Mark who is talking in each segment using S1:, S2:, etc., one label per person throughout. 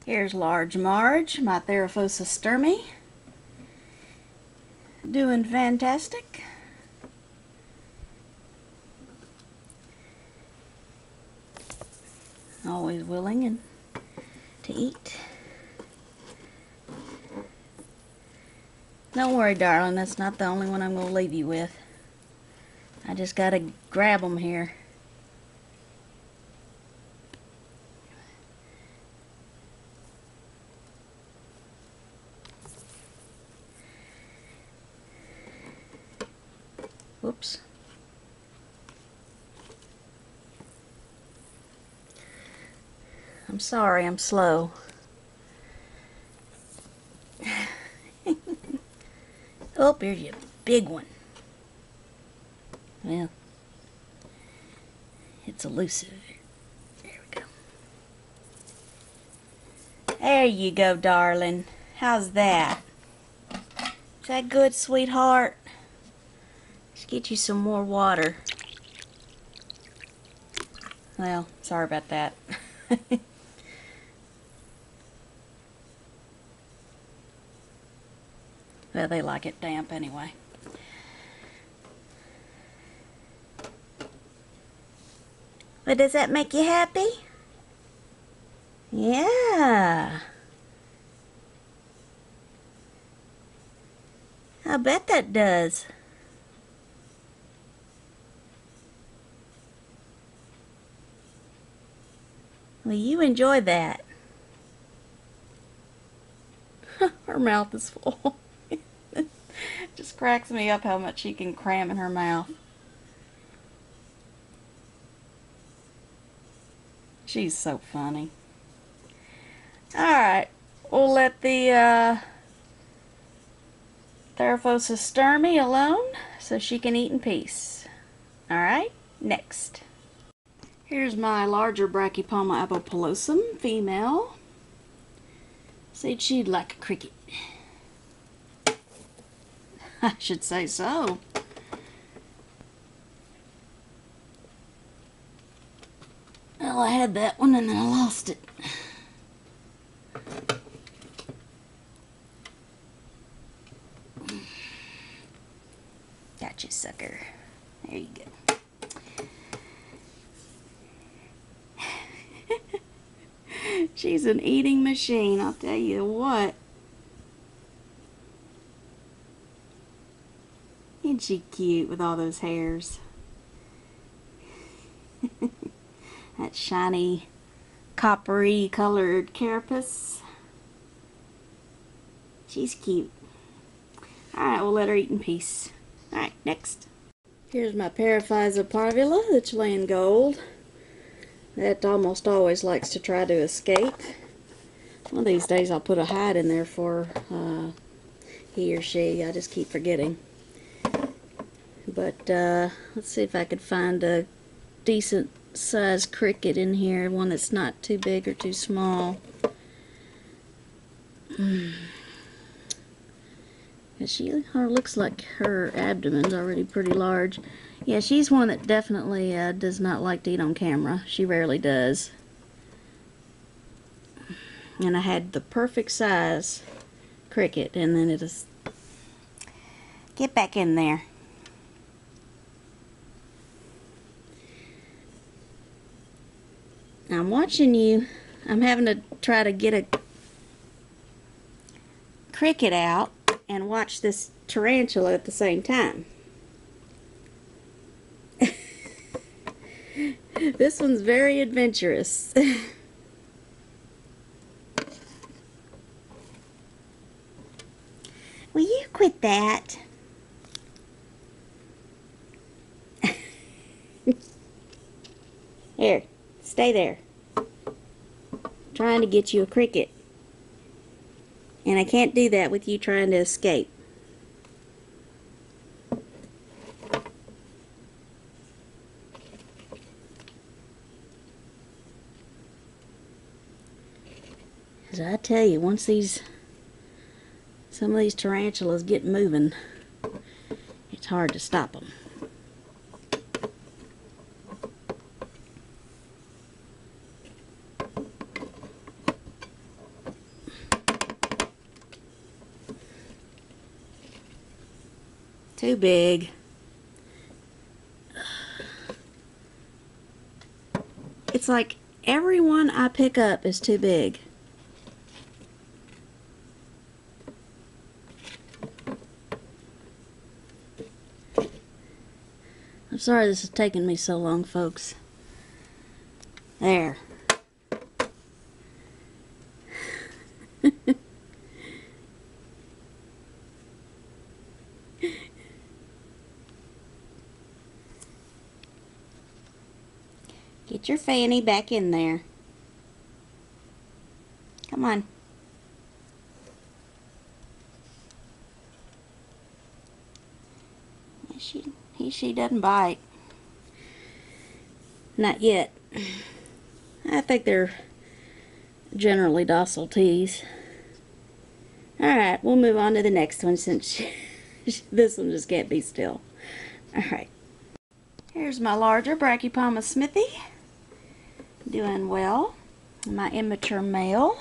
S1: Here's Large Marge, my Theraphosa sturmey. Doing fantastic. Always willing and to eat. Don't worry, darling, that's not the only one I'm going to leave you with. I just got to grab them here. Whoops. I'm sorry, I'm slow. Oh, here's your big one. Well, it's elusive. There we go. There you go, darling. How's that? Is that good, sweetheart? Let's get you some more water. Well, sorry about that. Well, they like it damp anyway. But does that make you happy? Yeah. I bet that does. Well, you enjoy that. Her mouth is full. Just cracks me up how much she can cram in her mouth. She's so funny. Alright, we'll let the Theraphosa sturmey alone so she can eat in peace. Alright, next. Here's my larger Brachypoma abopilosum female. Said she'd like a cricket. I should say so. Well, I had that one and then I lost it. Gotcha, sucker. There you go. She's an eating machine, I'll tell you what. Isn't she cute with all those hairs? That shiny, coppery colored carapace. She's cute. Alright, we'll let her eat in peace. Alright, next. Here's my Paraphysa parvula, the Chilean gold. That almost always likes to try to escape. One of these days I'll put a hide in there for he or she. I just keep forgetting. But let's see if I could find a decent sized cricket in here. One that's not too big or too small. She looks like her abdomen's already pretty large. Yeah, she's one that definitely does not like to eat on camera. She rarely does. And I had the perfect size cricket, and then it is... Get back in there. I'm watching you. I'm having to try to get a cricket out and watch this tarantula at the same time. This one's very adventurous. Will you quit that? Here, stay there. I'm trying to get you a cricket. And I can't do that with you trying to escape. As I tell you, once some of these tarantulas get moving, it's hard to stop them. Too big. It's like every one I pick up is too big. I'm sorry this is taking me so long, folks. There. Get your fanny back in there. Come on. She doesn't bite. Not yet. I think they're generally docile teas. Alright, we'll move on to the next one since this one just can't be still. Alright. Here's my larger Brachypalma Smithy. Doing well. My immature male.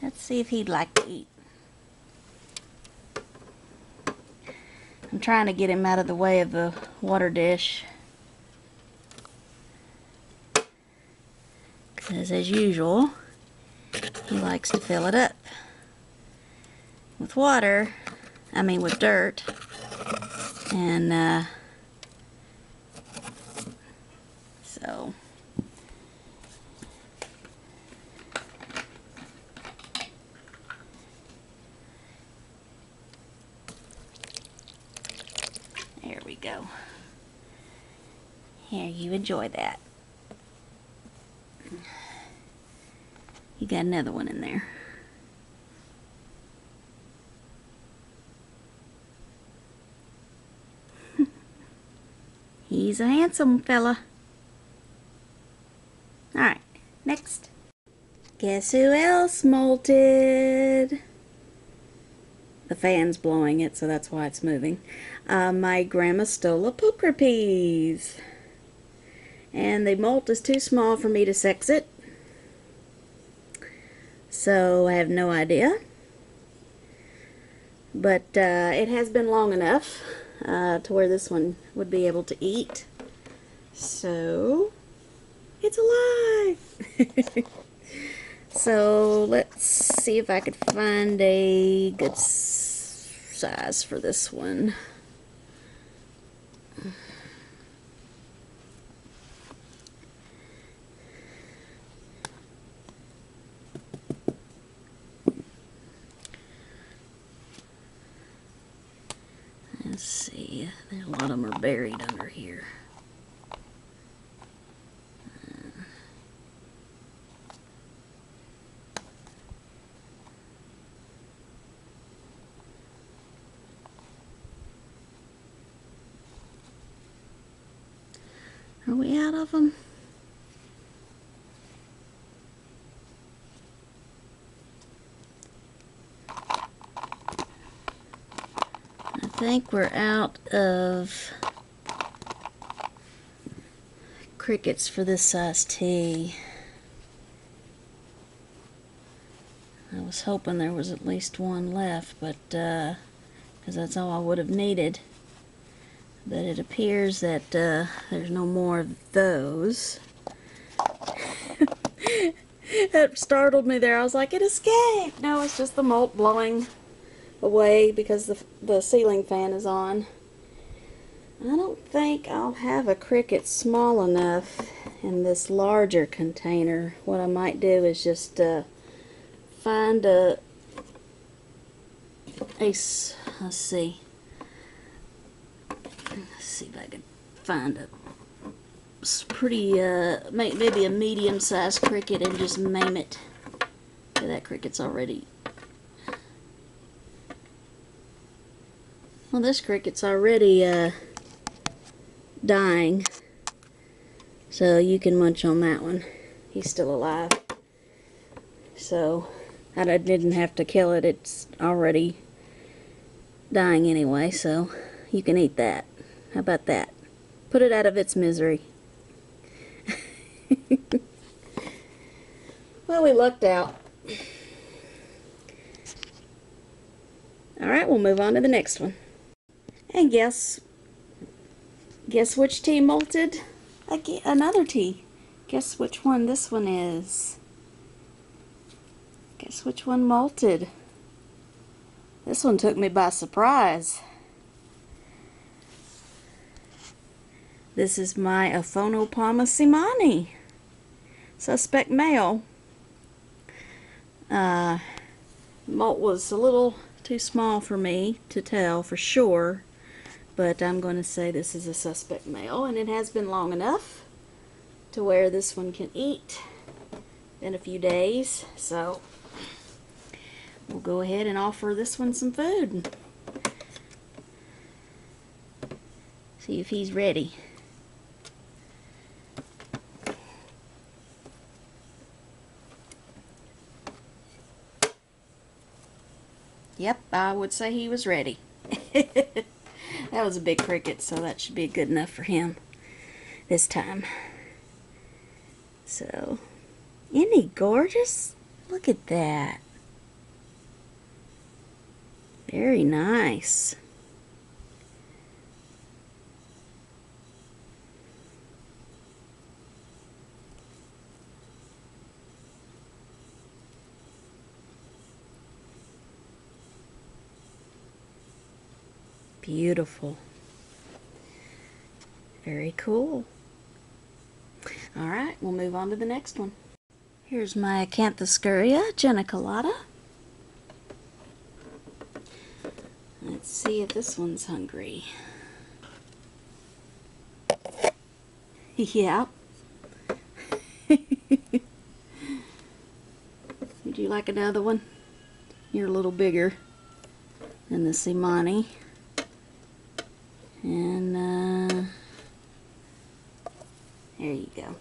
S1: Let's see if he'd like to eat. I'm trying to get him out of the way of the water dish. Because as usual, he likes to fill it up with water, with dirt, and so there we go. Here, you enjoy that. You got another one in there. He's a handsome fella. Alright, next. Guess who else molted? The fan's blowing it, so that's why it's moving. My Grandma Stola poker peas. And the molt is too small for me to sex it. So I have no idea. But it has been long enough to where this one would be able to eat. So it's alive. So let's see if I could find a good size for this one. Let's see, a lot of them are buried under here. Are we out of them? I think we're out of crickets for this size tea. I was hoping there was at least one left, but because that's all I would have needed. But it appears that there's no more of those. That startled me there. I was like, it escaped! No, it's just the molt blowing away because the ceiling fan is on. I don't think I'll have a cricket small enough in this larger container. What I might do is just find let's see if I can find a pretty maybe a medium-sized cricket and just maim it. Okay, that cricket's already, well, this cricket's already dying, so you can munch on that one. He's still alive, so I didn't have to kill it. It's already dying anyway, so you can eat that. How about that? Put it out of its misery. Well, we lucked out. Alright, we'll move on to the next one. And guess which tea molted? Another tea. Guess which one this one is. Guess which one molted. This one took me by surprise. This is my Aphonopama simani. Suspect male. Molt was a little too small for me to tell for sure, but I'm going to say this is a suspect male, and it has been long enough to where this one can eat in a few days, so we'll go ahead and offer this one some food. See if he's ready. Yep, I would say he was ready. That was a big cricket, so that should be good enough for him this time. So, isn't he gorgeous? Look at that. Very nice. Beautiful. Very cool. Alright, we'll move on to the next one. Here's my Acanthoscurria geniculata. Let's see if this one's hungry. Yeah. Would you like another one? You're a little bigger than the Simani. And there you go.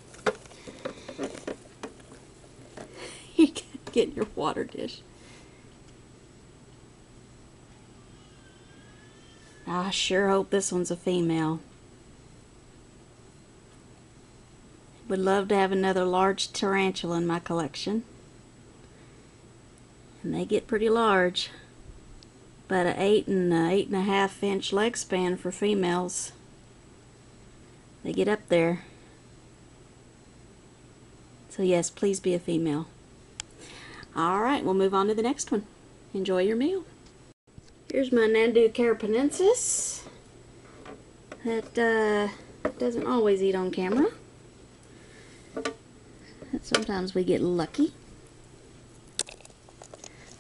S1: You can get in your water dish. I sure hope this one's a female. Would love to have another large tarantula in my collection. And they get pretty large. About an 8 and 8.5 inch leg span for females. They get up there. So yes, please be a female. Alright, we'll move on to the next one. Enjoy your meal. Here's my Nandu carapenensis. That doesn't always eat on camera. Sometimes we get lucky.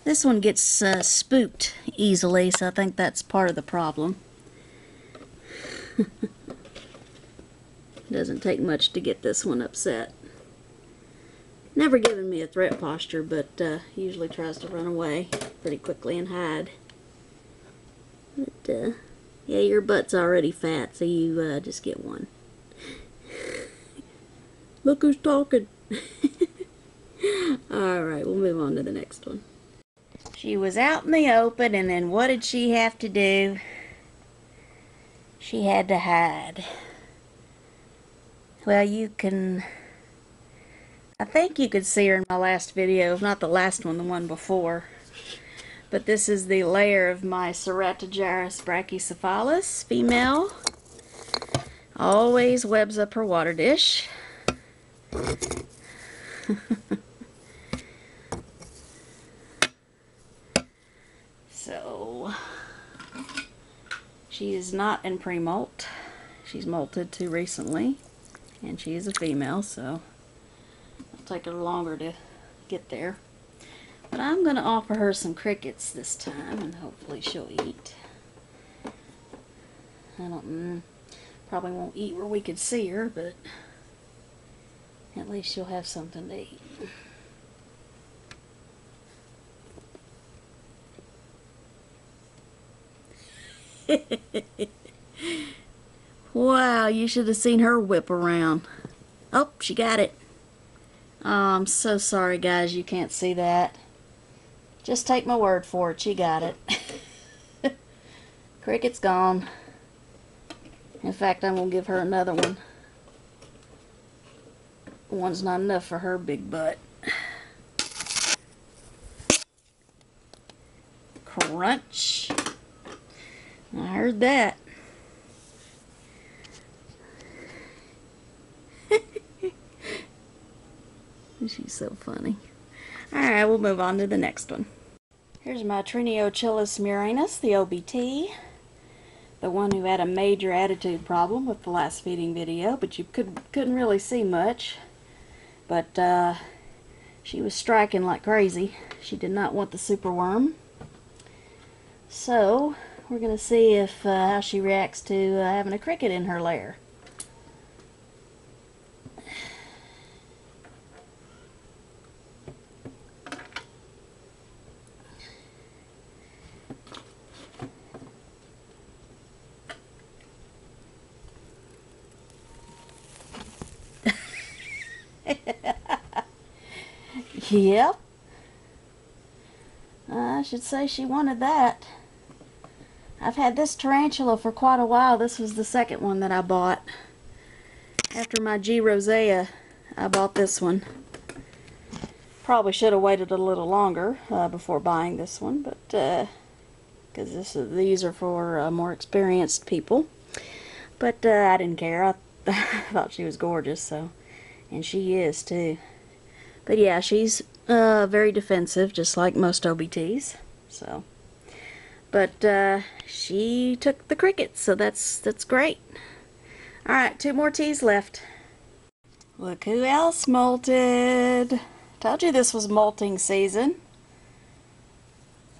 S1: This one gets spooked easily, so I think that's part of the problem. Doesn't take much to get this one upset. Never given me a threat posture, but usually tries to run away pretty quickly and hide. But yeah, your butt's already fat, so you just get one. Look who's talking. Alright, we'll move on to the next one. She was out in the open, and then what did she have to do? She had to hide. Well, I think you could see her in my last video, if not the last one, the one before. But this is the lair of my Ceratogyrus brachycephalus, female. Always webs up her water dish. So, she is not in pre-molt. She's molted too recently, and she is a female, so it'll take her longer to get there. But I'm going to offer her some crickets this time, and hopefully she'll eat. Probably won't eat where we could see her, but at least she'll have something to eat. Wow, you should have seen her whip around. Oh, she got it. Oh, I'm so sorry, guys, you can't see that. Just take my word for it, she got it. Cricket's gone. In fact, I'm going to give her another one. One's not enough for her big butt. Crunch. I heard that. She's so funny. Alright, we'll move on to the next one. Here's my Triniochilus murinus, the OBT. The one who had a major attitude problem with the last feeding video, but you couldn't really see much. But she was striking like crazy. She did not want the superworm. So we're going to see if how she reacts to having a cricket in her lair. Yep. I should say she wanted that. I've had this tarantula for quite a while. This was the second one that I bought. After my G. rosea, I bought this one. Probably should have waited a little longer before buying this one, but because these are for more experienced people. But I didn't care. I thought she was gorgeous, so, and she is too. But yeah, she's very defensive, just like most OBTs. So, but she took the crickets, so that's great. All right, 2 more teas left. Look who else molted. Told you this was molting season.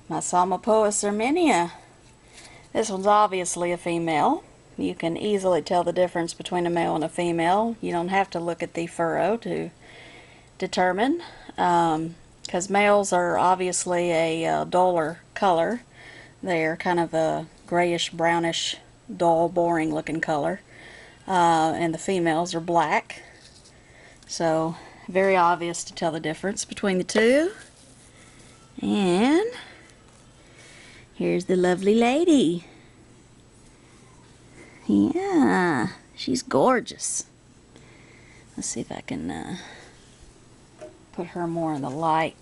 S1: My Psalmopoeus erminia. This one's obviously a female. You can easily tell the difference between a male and a female. You don't have to look at the furrow to determine, because males are obviously a duller color. They're kind of a grayish, brownish, dull, boring looking color, and the females are black. So very obvious to tell the difference between the two. And here's the lovely lady. Yeah, she's gorgeous. Let's see if I can put her more in the light.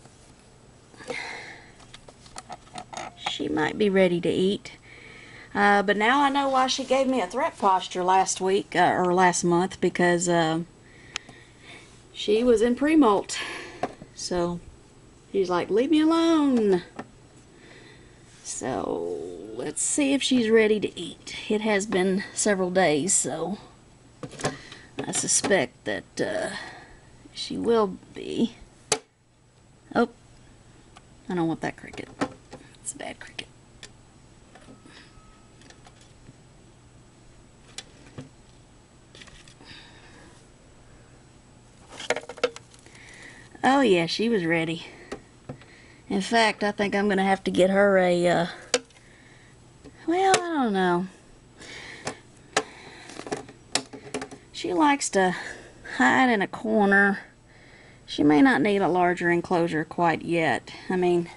S1: She might be ready to eat. But now I know why she gave me a threat posture last week, or last month, because she was in pre-molt. So she's like, leave me alone. So let's see if she's ready to eat. It has been several days, so I suspect that she will be. Oh, I don't want that cricket. It's a bad cricket. Oh yeah, she was ready. In fact, I think I'm going to have to get her a, well, I don't know. She likes to hide in a corner. She may not need a larger enclosure quite yet. I mean,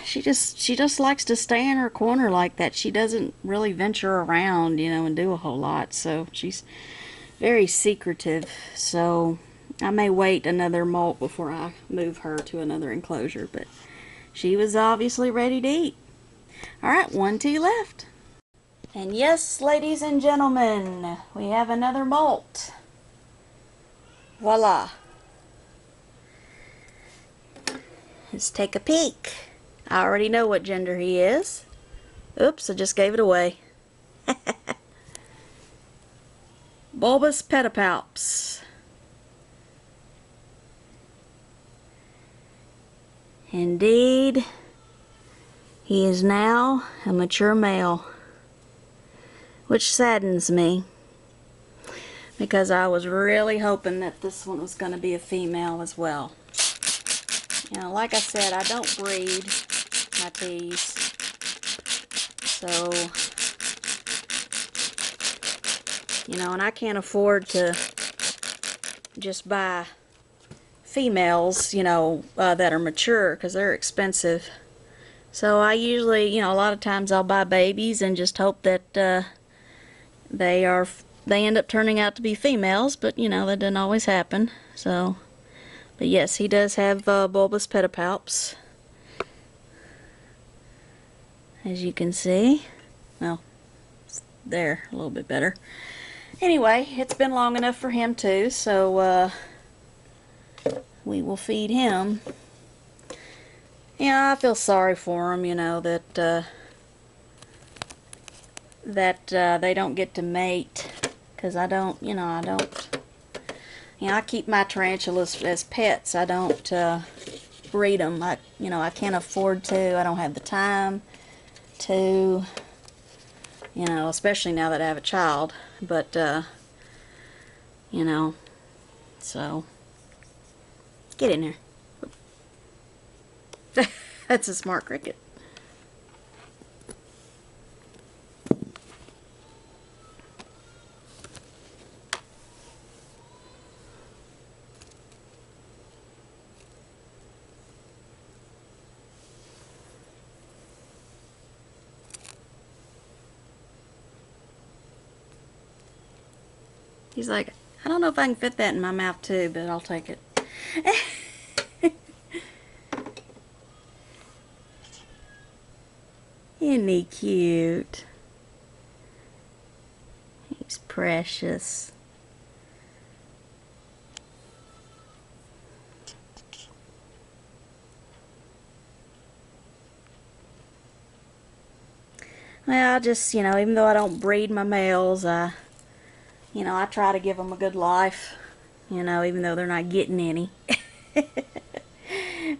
S1: she just likes to stay in her corner like that. She doesn't really venture around, you know, and do a whole lot. So she's very secretive. So I may wait another molt before I move her to another enclosure. But she was obviously ready to eat. Alright, 1 tea left. And yes, ladies and gentlemen, we have another molt. Voila. Let's take a peek. I already know what gender he is. Oops, I just gave it away. Bulbous pedipalps. Indeed, he is now a mature male, which saddens me, because I was really hoping that this one was going to be a female as well. You know, like I said, I don't breed my teas, so, you know, and I can't afford to just buy females, you know, that are mature, because they're expensive. So I usually, you know, a lot of times I'll buy babies and just hope that they end up turning out to be females, but you know, that doesn't always happen. So, but yes, he does have bulbous pedipalps. as you can see. Well, it's there a little bit better. Anyway, it's been long enough for him too, so we will feed him. Yeah, I feel sorry for him, you know, that they don't get to mate, because I don't, you know, I keep my tarantulas as pets. I don't breed them. I can't afford to. I don't have the time to, you know, especially now that I have a child. But, you know, so, get in there. That's a smart cricket. He's like, I don't know if I can fit that in my mouth too, but I'll take it. Isn't he cute? He's precious. Well, just, you know, even though I don't breed my males, you know, I try to give them a good life, you know, even though they're not getting any.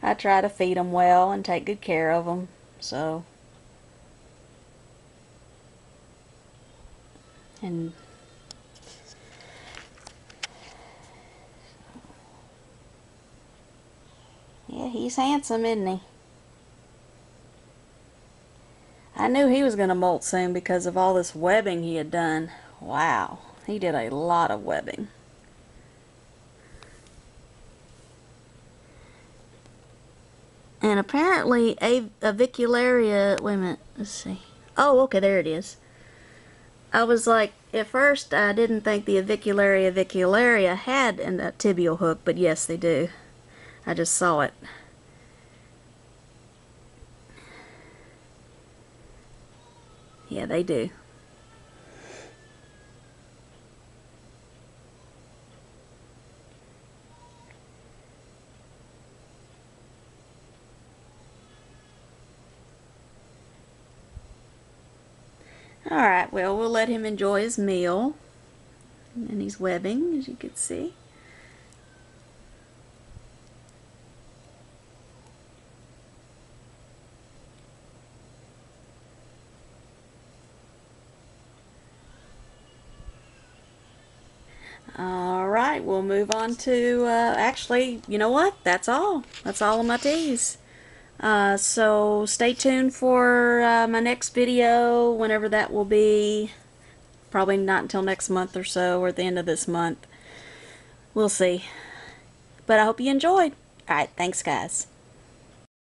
S1: I try to feed them well and take good care of them, so. And yeah, he's handsome, isn't he? I knew he was going to molt soon because of all this webbing he had done. Wow, he did a lot of webbing. And apparently avicularia, wait a minute, let's see. Oh, okay, there it is. I was like, at first I didn't think the avicularia had a tibial hook, but yes, they do. I just saw it. Yeah, they do. Alright, well, we'll let him enjoy his meal. And he's webbing, as you can see. Alright, we'll move on to, actually, you know what? That's all. That's all of my teas. So stay tuned for my next video, whenever that will be. Probably not until next month or so, or at the end of this month. We'll see. But I hope you enjoyed. Alright, thanks guys.